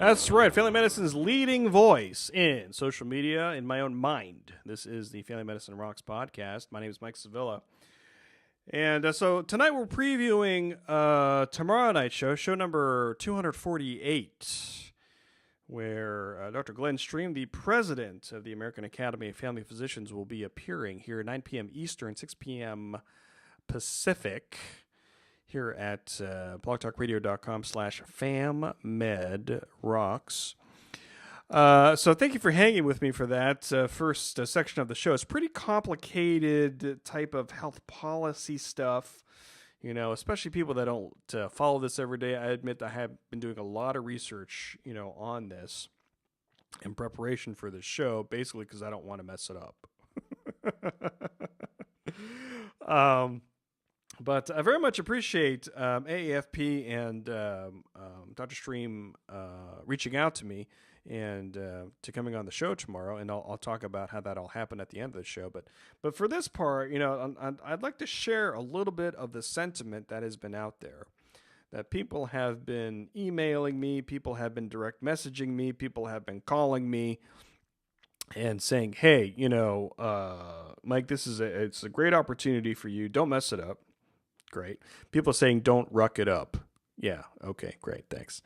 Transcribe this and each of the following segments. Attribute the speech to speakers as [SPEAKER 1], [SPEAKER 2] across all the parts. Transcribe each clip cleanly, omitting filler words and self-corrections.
[SPEAKER 1] That's right. Family Medicine's leading voice in social media, in my own mind. This is the Family Medicine Rocks podcast. My name is Mike Sevilla. And so tonight we're previewing tomorrow night's show number 248, where Dr. Glenn Stream, the president of the American Academy of Family Physicians, will be appearing here at 9 p.m. Eastern, 6 p.m. Pacific, here at blogtalkradio.com/FamMedRocks. So thank you for hanging with me for that first section of the show. It's pretty complicated type of health policy stuff, you know, especially people that don't follow this every day. I admit I have been doing a lot of research, you know, on this in preparation for this show, basically because I don't want to mess it up. But I very much appreciate AAFP and Dr. Stream reaching out to me and to coming on the show tomorrow, and I'll talk about how that all happened at the end of the show. But for this part, you know, I'd like to share a little bit of the sentiment that has been out there, that people have been emailing me, people have been direct messaging me, people have been calling me and saying, hey, you know, Mike, it's a great opportunity for you. Don't mess it up. Great. People saying, don't ruck it up. Yeah. Okay, great. Thanks.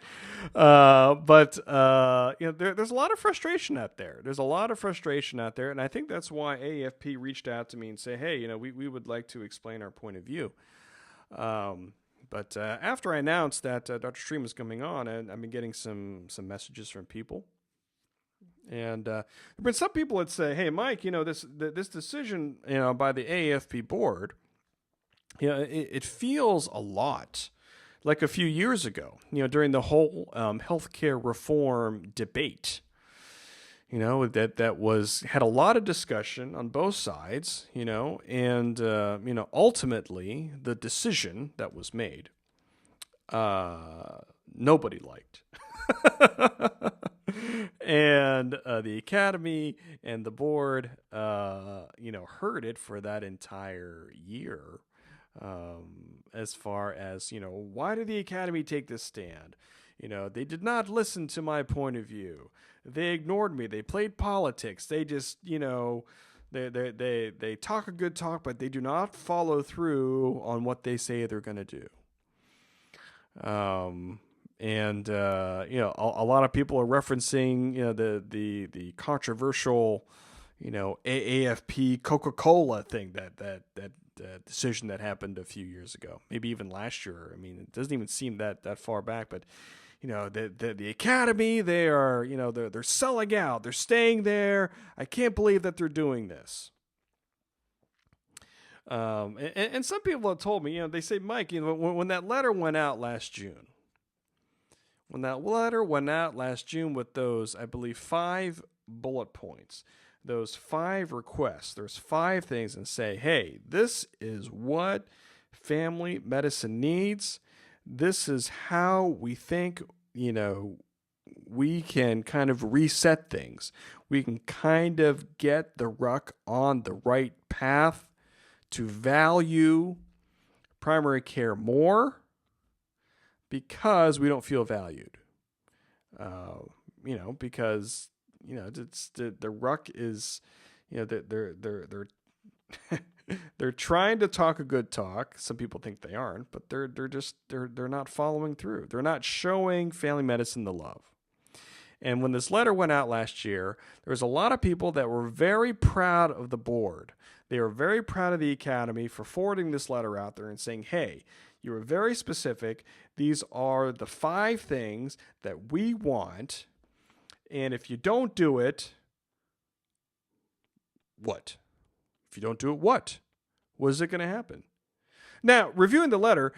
[SPEAKER 1] But you know, there's a lot of frustration out there. And I think that's why AFP reached out to me and say, hey, you know, we would like to explain our point of view. But after I announced that Dr. Stream is coming on, and I've been getting some messages from people. And there have been some people that say, hey, Mike, you know, this decision, you know, by the AFP board, you know, it feels a lot like a few years ago, you know, during the whole healthcare reform debate, you know, that had a lot of discussion on both sides, you know, and, you know, ultimately the decision that was made, nobody liked. And the Academy and the board, you know, heard it for that entire year. As far as, you know, why did the Academy take this stand? You know, they did not listen to my point of view. They ignored me. They played politics. They just, you know, they talk a good talk, but they do not follow through on what they say they're going to do. And you know, a lot of people are referencing, you know, the controversial, you know, AAFP Coca-Cola thing, that decision that happened a few years ago, maybe even last year. I mean, it doesn't even seem that far back, but you know, the Academy, they are, you know, they're selling out, they're staying there. I can't believe that they're doing this. And some people have told me, you know, they say, Mike, you know, when that letter went out last June, with those, I believe, 5 bullet points, those 5 requests, there's 5 things, and say, hey, this is what family medicine needs. This is how we think, you know, we can kind of reset things. We can kind of get the ruck on the right path to value primary care more because we don't feel valued. You know, because, you know, it's the ruck is, you know, they're they're trying to talk a good talk. Some people think they aren't, but they're not following through. They're not showing family medicine the love. And when this letter went out last year, there was a lot of people that were very proud of the board. They were very proud of the Academy for forwarding this letter out there and saying, hey, you were very specific. These are the 5 things that we want. And if you don't do it, what? If you don't do it, what? What is it going to happen? Now, reviewing the letter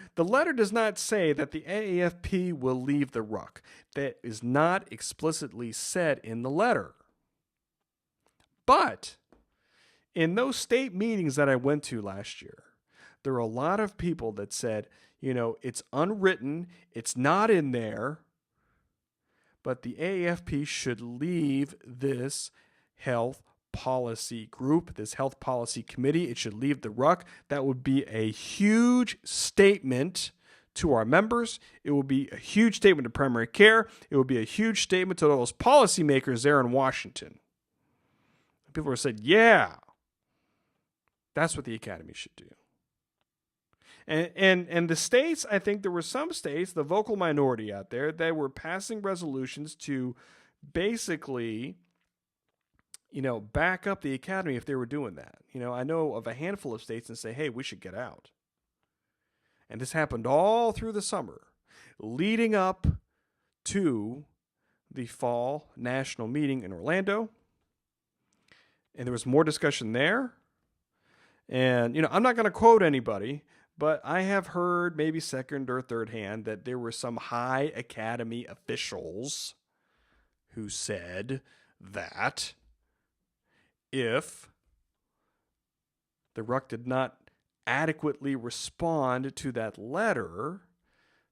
[SPEAKER 1] does not say that the AAFP will leave the ruck. That is not explicitly said in the letter. But in those state meetings that I went to last year, there were a lot of people that said, you know, it's unwritten, it's not in there, but the AAFP should leave this health policy group, this health policy committee. It should leave the ruck. That would be a huge statement to our members. It will be a huge statement to primary care. It will be a huge statement to those policymakers there in Washington. People have said, yeah, that's what the academy should do. And the states, I think there were some states, the vocal minority out there, that were passing resolutions to basically, back up the academy if they were doing that. I know of a handful of states that say, hey, we should get out. And this happened all through the summer, leading up to the fall national meeting in Orlando. And there was more discussion there. And, I'm not going to quote anybody, but I have heard maybe second or third hand that there were some high academy officials who said that if the RUC did not adequately respond to that letter,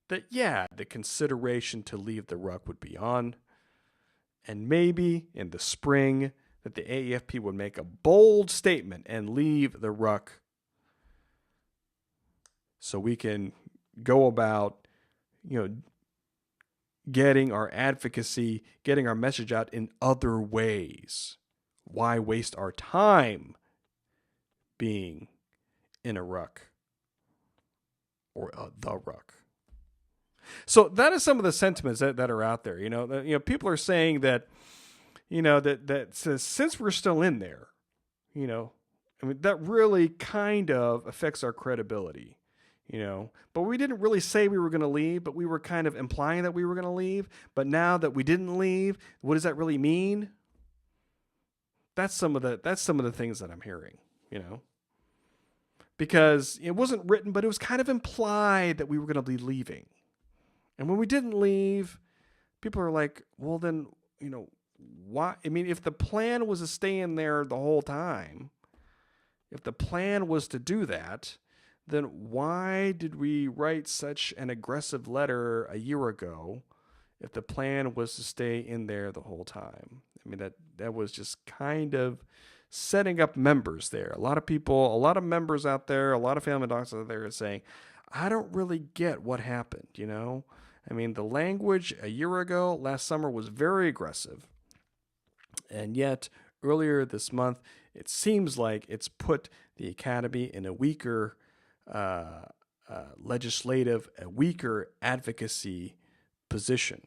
[SPEAKER 1] that, yeah, the consideration to leave the RUC would be on. And maybe in the spring that the AEFP would make a bold statement and leave the RUC so we can go about, getting our advocacy, getting our message out in other ways. Why waste our time being in a RUC or the RUC? So that is some of the sentiments that are out there. People are saying that, that since we're still in there, that really kind of affects our credibility. But we didn't really say we were going to leave, but we were kind of implying that we were going to leave. But now that we didn't leave, what does that really mean? That's some of the things that I'm hearing, because it wasn't written, but it was kind of implied that we were going to be leaving. And when we didn't leave, people are like, well, then, why? I mean, if the plan was to stay in there the whole time, if the plan was to do that, then why did we write such an aggressive letter a year ago if the plan was to stay in there the whole time? I mean, that was just kind of setting up members there. A lot of people, a lot of members out there, a lot of FamMedRocks out there are saying, I don't really get what happened, I mean, the language a year ago, last summer, was very aggressive. And yet, earlier this month, it seems like it's put the academy in a weaker legislative, a weaker advocacy position.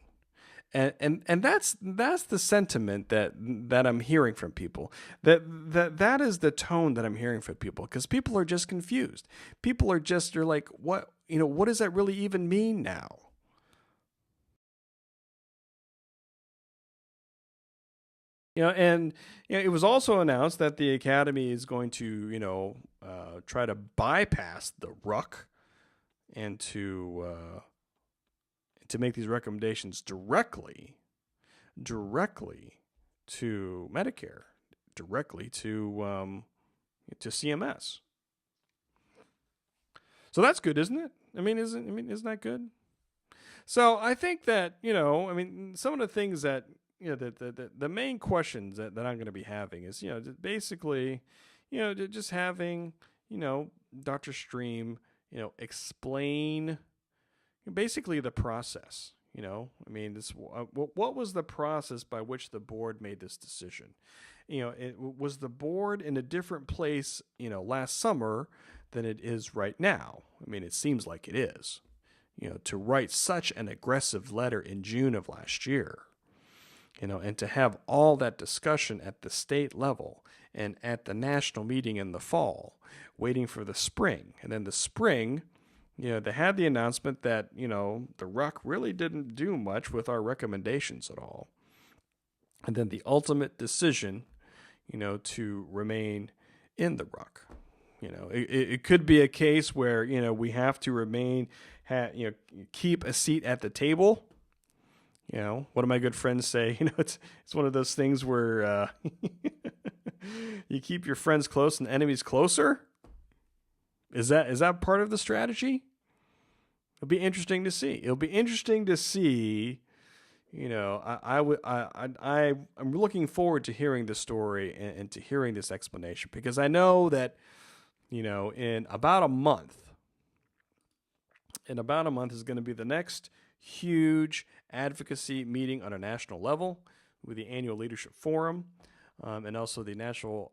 [SPEAKER 1] And that's the sentiment that I'm hearing from people. That is the tone that I'm hearing from people, because people are just confused. People are like, what does that really even mean now? It was also announced that the academy is going to, try to bypass the RUC and to make these recommendations directly to Medicare, directly to CMS. So that's good, isn't it? Isn't that good? So I think that, some of the things that, the main questions that I'm going to be having is, basically, just having, Dr. Stream, explain basically the process. What was the process by which the board made this decision? Was the board in a different place, last summer than it is right now? It seems like it is. To write such an aggressive letter in June of last year, and to have all that discussion at the state level and at the national meeting in the fall, waiting for the spring. And then the spring, they had the announcement that, the RUC really didn't do much with our recommendations at all. And then the ultimate decision, to remain in the RUC. It could be a case where, we have to remain, keep a seat at the table. One of my good friends say, it's one of those things where you keep your friends close and enemies closer. Is that part of the strategy? It'll be interesting to see. I'm looking forward to hearing this story and to hearing this explanation, because I know that, in about a month, in about a month is going to be the next huge advocacy meeting on a national level with the annual leadership forum, and also the National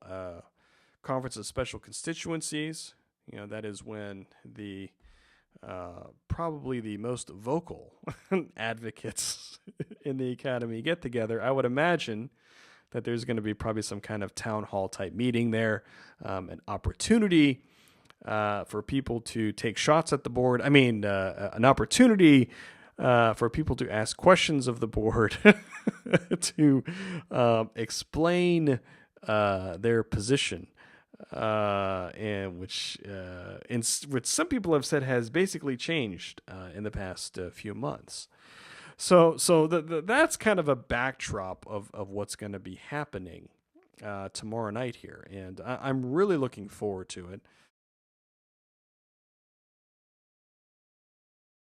[SPEAKER 1] Conference of Special Constituencies. That is when the probably the most vocal advocates in the academy get together. I would imagine that there's going to be probably some kind of town hall type meeting there, an opportunity for people to take shots at the board. I mean, an opportunity for people to ask questions of the board, to explain their position, and which some people have said has basically changed in the past few months. So that's kind of a backdrop of what's going to be happening tomorrow night here, and I'm really looking forward to it.